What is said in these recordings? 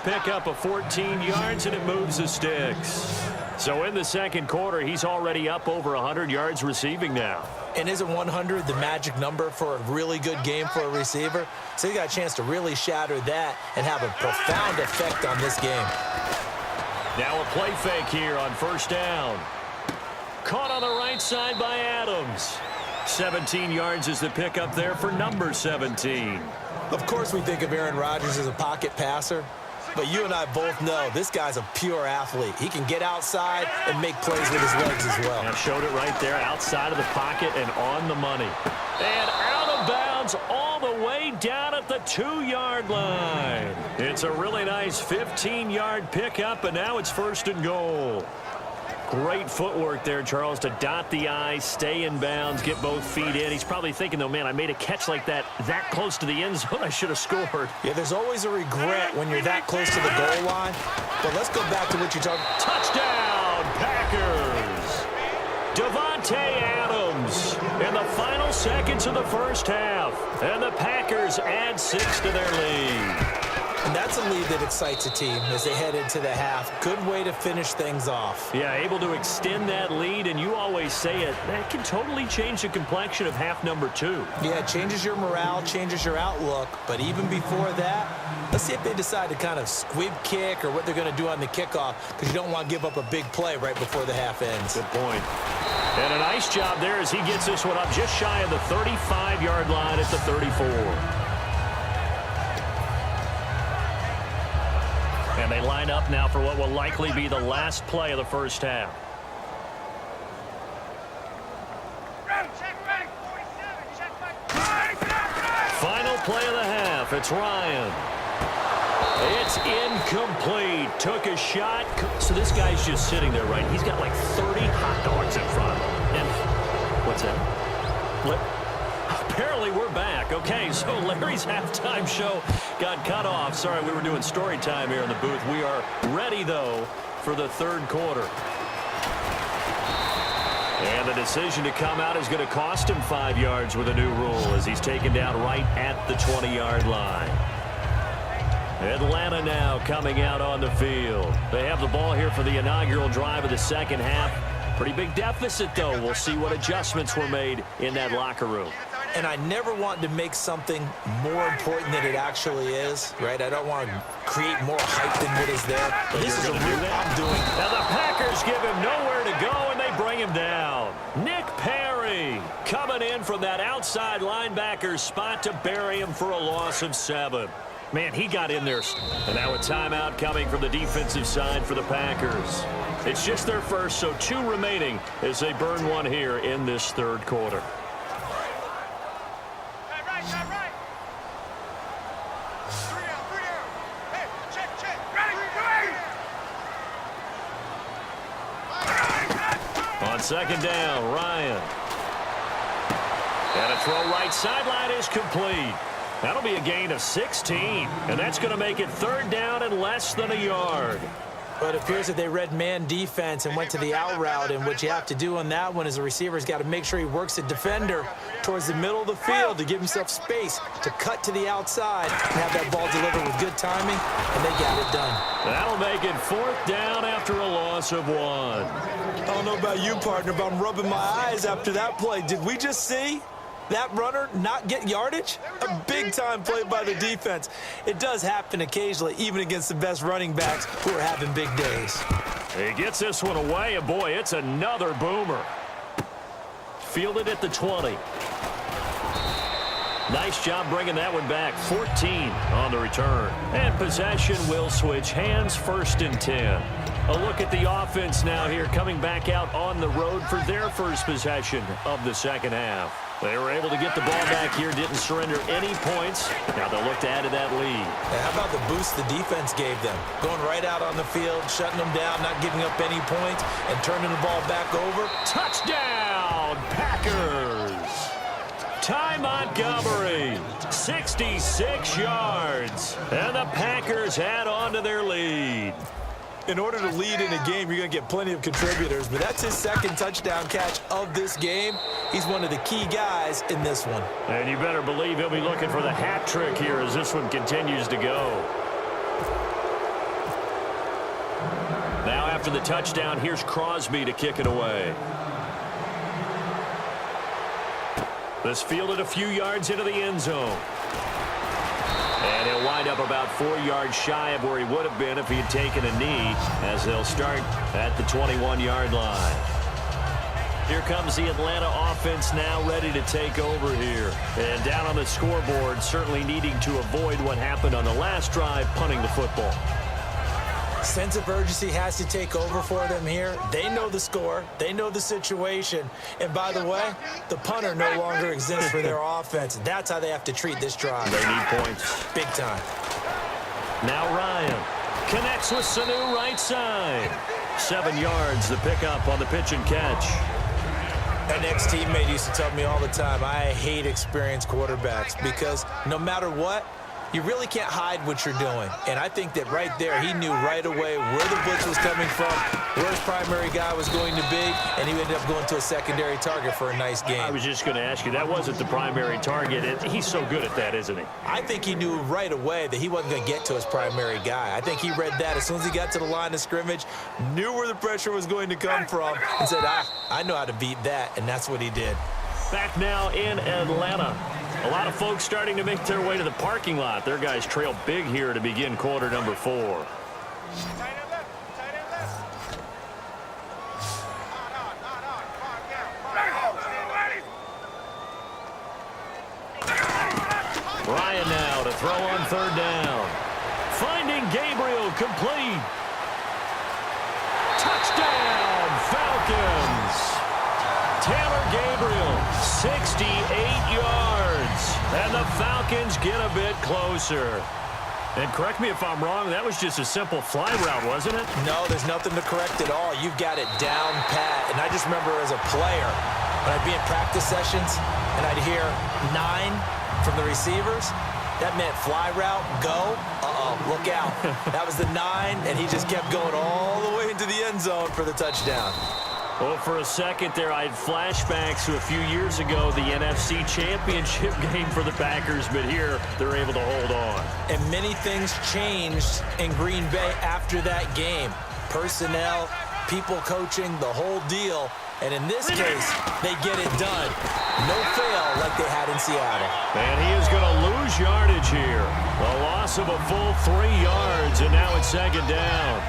Pick up of 14 yards, and it moves the sticks. So in the second quarter, he's already up over 100 yards receiving now. And isn't 100 the magic number for a really good game for a receiver? So he got a chance to really shatter that and have a profound effect on this game. Now a play fake here on first down. Caught on the right side by Adams. 17 yards is the pickup there for number 17. Of course we think of Aaron Rodgers as a pocket passer, but you and I both know this guy's a pure athlete. He can get outside and make plays with his legs as well. I showed it right there, outside of the pocket and on the money. And out of bounds all the way down at the 2-yard line. It's a really nice 15-yard pickup, and now it's first and goal. Great footwork there, Charles, to dot the I, stay in bounds, get both feet in. He's probably thinking, though, man, I made a catch like that close to the end zone. I should have scored. Yeah, there's always a regret when you're that close to the goal line. But let's go back to what you're talking about. Touchdown, Packers. Davante Adams in the final seconds of the first half. And the Packers add 6 to their lead. And that's a lead that excites a team as they head into the half. Good way to finish things off. Yeah, able to extend that lead, and you always say it, that can totally change the complexion of half number 2. Yeah, it changes your morale, changes your outlook. But even before that, let's see if they decide to kind of squib kick or what they're going to do on the kickoff, because you don't want to give up a big play right before the half ends. Good point. And a nice job there as he gets this one up just shy of the 35-yard line at the 34. And they line up now for what will likely be the last play of the first half. Final play of the half. It's Ryan. It's incomplete. Took a shot. So this guy's just sitting there, right? He's got like 30 hot dogs in front of him. And what's that? What? Apparently we're back. Okay, so Larry's halftime show got cut off. Sorry, we were doing story time here in the booth. We are ready, though, for the third quarter. And the decision to come out is going to cost him 5 yards with a new rule as he's taken down right at the 20-yard line. Atlanta now coming out on the field. They have the ball here for the inaugural drive of the second half. Pretty big deficit, though. We'll see what adjustments were made in that locker room. And I never want to make something more important than it actually is, right? I don't want to create more hype than what is there. But this is a real I'm doing. Now the Packers give him nowhere to go, and they bring him down. Nick Perry coming in from that outside linebacker spot to bury him for a loss of 7. Man, he got in there. And now a timeout coming from the defensive side for the Packers. It's just their first, so 2 remaining as they burn one here in this third quarter. On second down, Ryan. And a throw right sideline is complete. That'll be a gain of 16, and that's going to make it third down and less than a yard. But it appears that they read man defense and went to the out route, and what you have to do on that one is the receiver's got to make sure he works the defender towards the middle of the field to give himself space to cut to the outside and have that ball delivered with good timing, and they got it done. That'll make it fourth down after a loss of 1. I don't know about you, partner, but I'm rubbing my eyes after that play. Did we just see that runner not get yardage? A big-time play by the defense. It does happen occasionally, even against the best running backs who are having big days. He gets this one away, and boy, it's another boomer. Fielded at the 20. Nice job bringing that one back. 14 on the return. And possession will switch hands, first and 10. A look at the offense now here, coming back out on the road for their first possession of the second half. They were able to get the ball back here, didn't surrender any points. Now they'll look to add to that lead. Yeah, how about the boost the defense gave them? Going right out on the field, shutting them down, not giving up any points, and turning the ball back over. Touchdown, Packers! Ty Montgomery, 66 yards. And the Packers add on to their lead. In order to lead in a game, you're going to get plenty of contributors, but that's his second touchdown catch of this game. He's one of the key guys in this one. And you better believe he'll be looking for the hat trick here as this one continues to go. Now after the touchdown, here's Crosby to kick it away. This fielded a few yards into the end zone. And he'll wind up about 4 yards shy of where he would have been if he had taken a knee, as they'll start at the 21-yard line. Here comes the Atlanta offense now ready to take over here. And down on the scoreboard, certainly needing to avoid what happened on the last drive, punting the football. Sense of urgency has to take over for them here. They know the score. They know the situation. And by the way, the punter no longer exists for their offense. That's how they have to treat this drive. They need points. Big time. Now Ryan connects with Sanu right side. 7 yards, the pickup on the pitch and catch. An ex-teammate used to tell me all the time, I hate experienced quarterbacks because no matter what, you really can't hide what you're doing. And I think that right there, he knew right away where the blitz was coming from, where his primary guy was going to be, and he ended up going to a secondary target for a nice game. I was just going to ask you, that wasn't the primary target. He's so good at that, isn't he? I think he knew right away that he wasn't going to get to his primary guy. I think he read that as soon as he got to the line of scrimmage, knew where the pressure was going to come from, and said, I know how to beat that, and that's what he did. Back now in Atlanta. A lot of folks starting to make their way to the parking lot. Their guys trail big here to begin quarter number 4. Ryan now to throw on 3rd down. Finding Gabriel complete. Touchdown, Falcons. Taylor Gabriel, 68 yards. And the Falcons get a bit closer. And correct me if I'm wrong, that was just a simple fly route, wasn't it? No, there's nothing to correct at all. You've got it down pat. And I just remember as a player, when I'd be in practice sessions and I'd hear 9 from the receivers, that meant fly route, go, look out. That was the 9, and he just kept going all the way into the end zone for the touchdown. Well, for a second there, I had flashbacks to a few years ago, the NFC Championship game for the Packers, but here they're able to hold on. And many things changed in Green Bay after that game. Personnel, people coaching, the whole deal. And in this case, they get it done. No fail like they had in Seattle. And he is going to lose yardage here. A loss of a full 3 yards, and now it's 2nd down.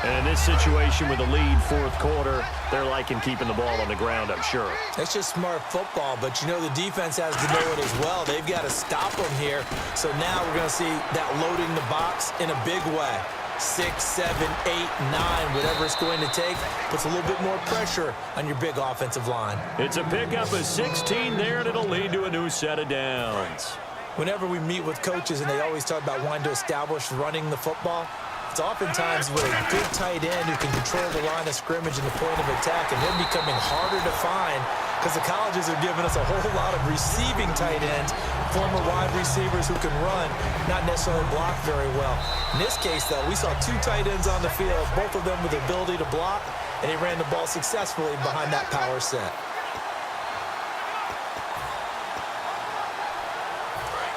And in this situation with the lead 4th quarter, they're liking keeping the ball on the ground, I'm sure. It's just smart football, but you know the defense has to know it as well. They've got to stop them here. So now we're going to see that loading the box in a big way. 6, 7, 8, 9, whatever it's going to take, puts a little bit more pressure on your big offensive line. It's a pickup of 16 there, and it'll lead to a new set of downs. Whenever we meet with coaches and they always talk about wanting to establish running the football, it's oftentimes with a good tight end who can control the line of scrimmage and the point of attack, and they're becoming harder to find because the colleges are giving us a whole lot of receiving tight ends, former wide receivers who can run, not necessarily block very well. In this case, though, we saw 2 tight ends on the field, both of them with the ability to block, and he ran the ball successfully behind that power set.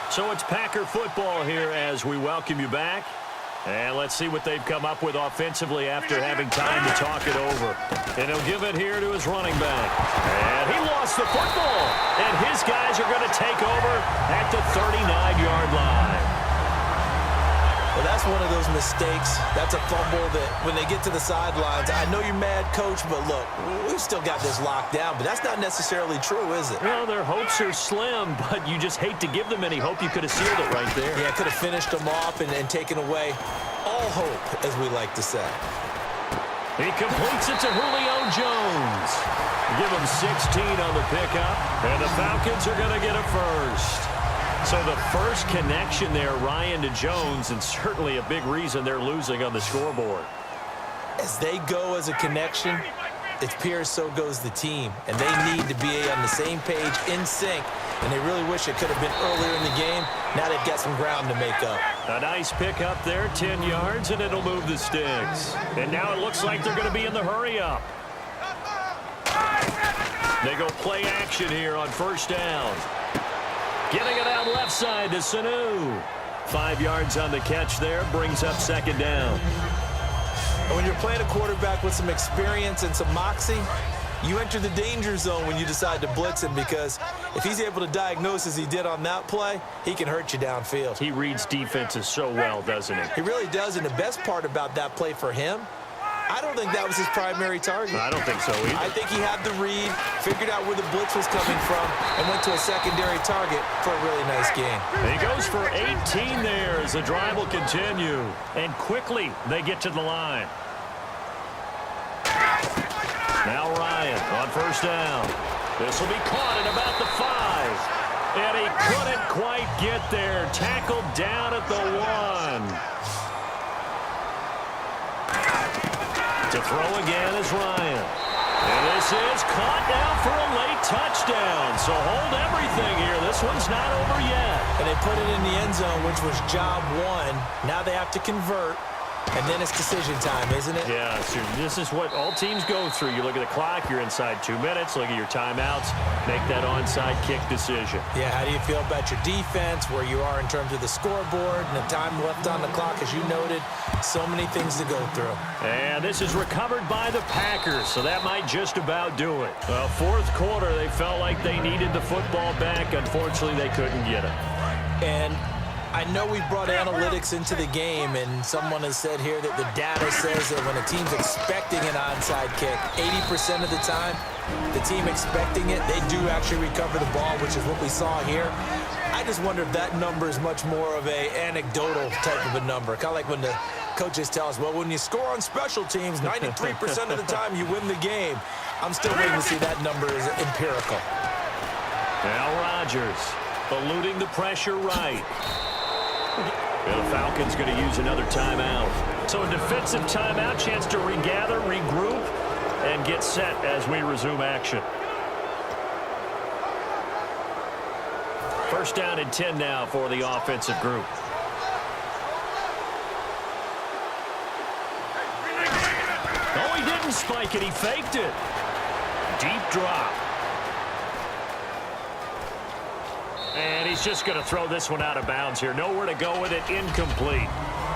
So it's Packer football here as we welcome you back. And let's see what they've come up with offensively after having time to talk it over. And he'll give it here to his running back. And he lost the football. And his guys are going to take over at the 39-yard line. Well, that's one of those mistakes. That's a fumble that when they get to the sidelines, I know you're mad, Coach, but look, we've still got this locked down. But that's not necessarily true, is it? Well, their hopes are slim, but you just hate to give them any hope. You could have sealed it right there. Yeah, could have finished them off and taken away all hope, as we like to say. He completes it to Julio Jones. Give him 16 on the pickup, and the Falcons are going to get a first. So the first connection there, Ryan to Jones, and certainly a big reason they're losing on the scoreboard. As they go as a connection, it appears so goes the team. And they need to be on the same page, in sync. And they really wish it could have been earlier in the game. Now they've got some ground to make up. A nice pickup there, 10 yards, and it'll move the sticks. And now it looks like they're going to be in the hurry-up. They go play action here on 1st down. Getting it out left side to Sanu. 5 yards on the catch there, brings up 2nd down. And when you're playing a quarterback with some experience and some moxie, you enter the danger zone when you decide to blitz him, because if he's able to diagnose as he did on that play, he can hurt you downfield. He reads defenses so well, doesn't he? He really does, and the best part about that play for him, I don't think that was his primary target. I don't think so either. I think he had the read, figured out where the blitz was coming from, and went to a secondary target for a really nice game. He goes for 18 there as the drive will continue. And quickly they get to the line. Now Ryan on first down. This will be caught at about the 5. And he couldn't quite get there. Tackled down at the 1. To throw again is Ryan. And this is caught down for a late touchdown. So hold everything here. This one's not over yet. And they put it in the end zone, which was job 1. Now they have to convert. And then it's decision time, isn't it? Yeah, so this is what all teams go through. You look at the clock, you're inside 2 minutes, look at your timeouts, make that onside kick decision. Yeah, how do you feel about your defense, where you are in terms of the scoreboard, and the time left on the clock, as you noted? So many things to go through. And this is recovered by the Packers, so that might just about do it. Well, fourth quarter, they felt like they needed the football back. Unfortunately, they couldn't get it. And I know we brought analytics into the game, and someone has said here that the data says that when a team's expecting an onside kick, 80% of the time, the team expecting it, they do actually recover the ball, which is what we saw here. I just wonder if that number is much more of a anecdotal type of a number. Kind of like when the coaches tell us, well, when you score on special teams, 93% of the time you win the game. I'm still waiting to see that number is empirical. Now Rodgers eluding the pressure right. And the Falcons going to use another timeout. So a defensive timeout, chance to regather, regroup, and get set as we resume action. First down and 10 now for the offensive group. Oh, he didn't spike it. He faked it. Deep drop. And he's just going to throw this one out of bounds here. Nowhere to go with it. Incomplete.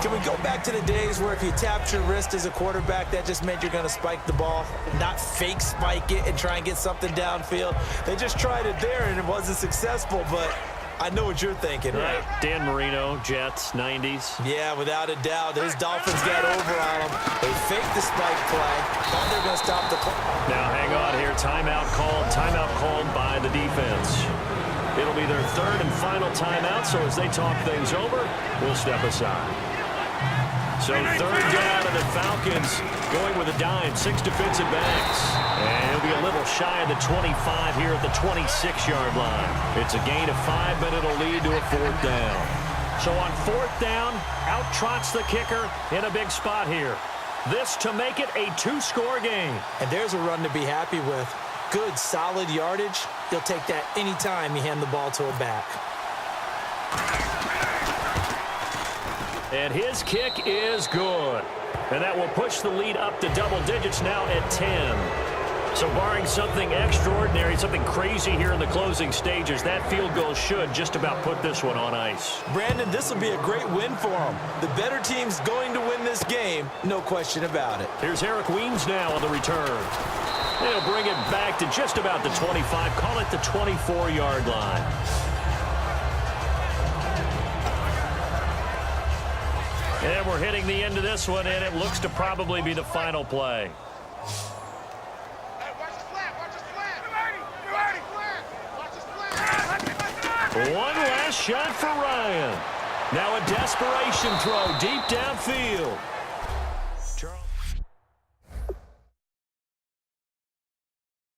Can we go back to the days where if you tapped your wrist as a quarterback, that just meant you're going to spike the ball, not fake spike it and try and get something downfield? They just tried it there, and it wasn't successful, but I know what you're thinking, right? Dan Marino, Jets, 90s. Yeah, without a doubt. Those Dolphins got over on them. They faked the spike play. Thought they were going to stop the clock. Now, hang on here. Timeout called by the defense. It'll be their third and final timeout, so as they talk things over, we'll step aside. So third down, and the Falcons going with a dime, 6 defensive backs. And he'll be a little shy of the 25 here at the 26-yard line. It's a gain of 5, but it'll lead to a fourth down. So on fourth down, out trots the kicker in a big spot here. This to make it a 2-score game. And there's a run to be happy with. Good, solid yardage. You'll take that anytime you hand the ball to a back. And his kick is good. And that will push the lead up to double digits now at 10. So barring something extraordinary, something crazy here in the closing stages, that field goal should just about put this one on ice. Brandon, this will be a great win for them. The better team's going to win this game, no question about it. Here's Eric Weems now on the return. They'll bring it back to just about the 25, call it the 24-yard line. And we're hitting the end of this one, and it looks to probably be the final play. One last shot for Ryan. Now a desperation throw deep downfield.